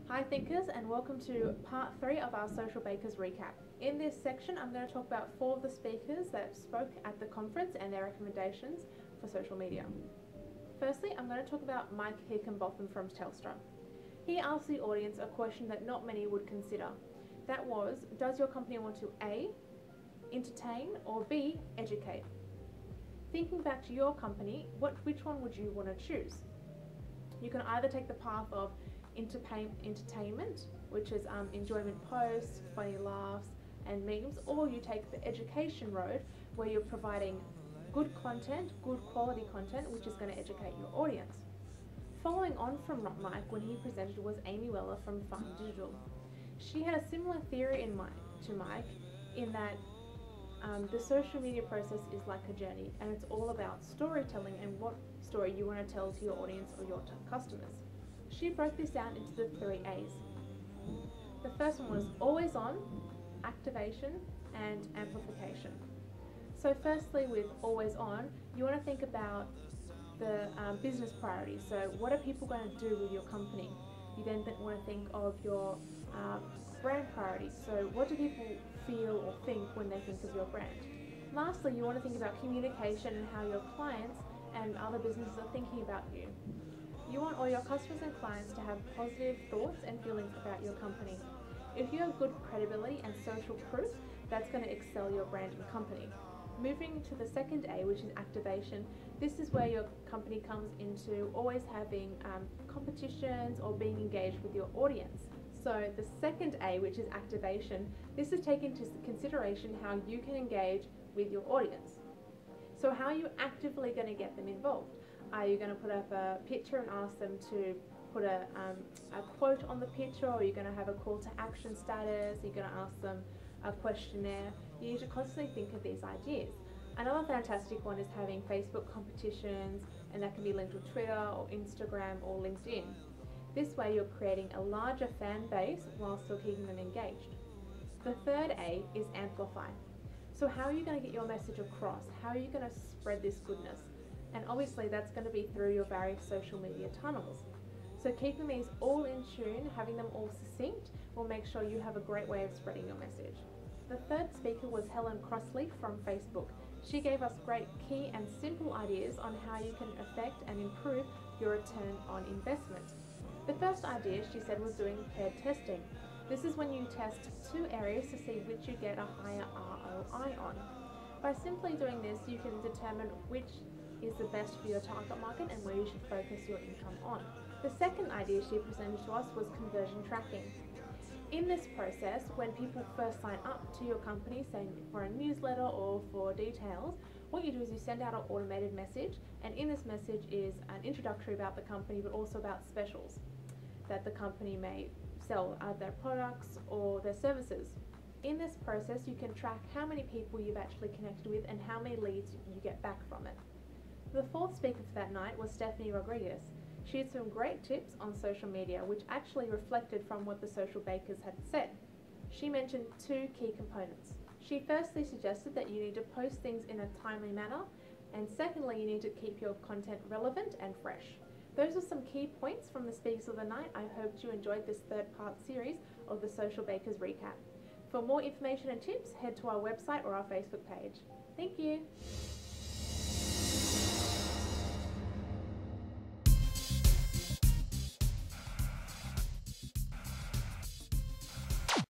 Hi thinkers, and welcome to part 3 of our Social Bakers recap. In this section I'm going to talk about 4 of the speakers that spoke at the conference and their recommendations for social media. Firstly, I'm going to talk about Mike Kimbolton from Telstra. He asked the audience a question that not many would consider. That was, does your company want to A, entertain, or B, educate? Thinking back to your company, which one would you want to choose? You can either take the path of entertainment, which is enjoyment posts, funny laughs and memes, or you take the education road where you're providing good content, good quality content, which is going to educate your audience. Following on from Mike, when he presented, was Amy Weller from Fun Digital. She had a similar theory to Mike in that the social media process is like a journey, and it's all about storytelling and what story you want to tell to your audience or your customers. She broke this down into the 3 A's. The first one was always on, activation, and amplification. So firstly, with always on, you want to think about the business priorities. So what are people going to do with your company? You then want to think of your brand priorities. So what do people feel or think when they think of your brand? Lastly, you want to think about communication and how your clients and other businesses are thinking about you. You want all your customers and clients to have positive thoughts and feelings about your company. If you have good credibility and social proof, that's going to excel your brand and company. Moving to the second A, which is activation, this is where your company comes into always having competitions or being engaged with your audience. So the second A, which is activation, this is taking into consideration how you can engage with your audience. So how are you actively going to get them involved? Are you going to put up a picture and ask them to put a quote on the picture, or are you going to have a call to action status? Are you going to ask them a questionnaire? You need to constantly think of these ideas. Another fantastic one is having Facebook competitions, and that can be linked with Twitter or Instagram or LinkedIn. This way you're creating a larger fan base while still keeping them engaged. The third A is amplify. So how are you going to get your message across? How are you going to spread this goodness? And obviously that's going to be through your various social media tunnels. So keeping these all in tune, having them all succinct, will make sure you have a great way of spreading your message. The third speaker was Helen Crossley from Facebook. She gave us great key and simple ideas on how you can affect and improve your return on investment. The first idea, she said, was doing paired testing. This is when you test 2 areas to see which you get a higher ROI on. By simply doing this, you can determine which is the best for your target market and where you should focus your income on. The second idea she presented to us was conversion tracking. In this process, when people first sign up to your company, say for a newsletter or for details, what you do is you send out an automated message, and in this message is an introductory about the company, but also about specials that the company may sell, their products or their services. In this process, you can track how many people you've actually connected with and how many leads you get back from it. The fourth speaker for that night was Stephanie Rodriguez. She had some great tips on social media, which actually reflected from what the social bakers had said. She mentioned 2 key components. She firstly suggested that you need to post things in a timely manner, and secondly, you need to keep your content relevant and fresh. Those are some key points from the speakers of the night. I hope you enjoyed this 3rd-part series of the Social Bakers Recap. For more information and tips, head to our website or our Facebook page. Thank you.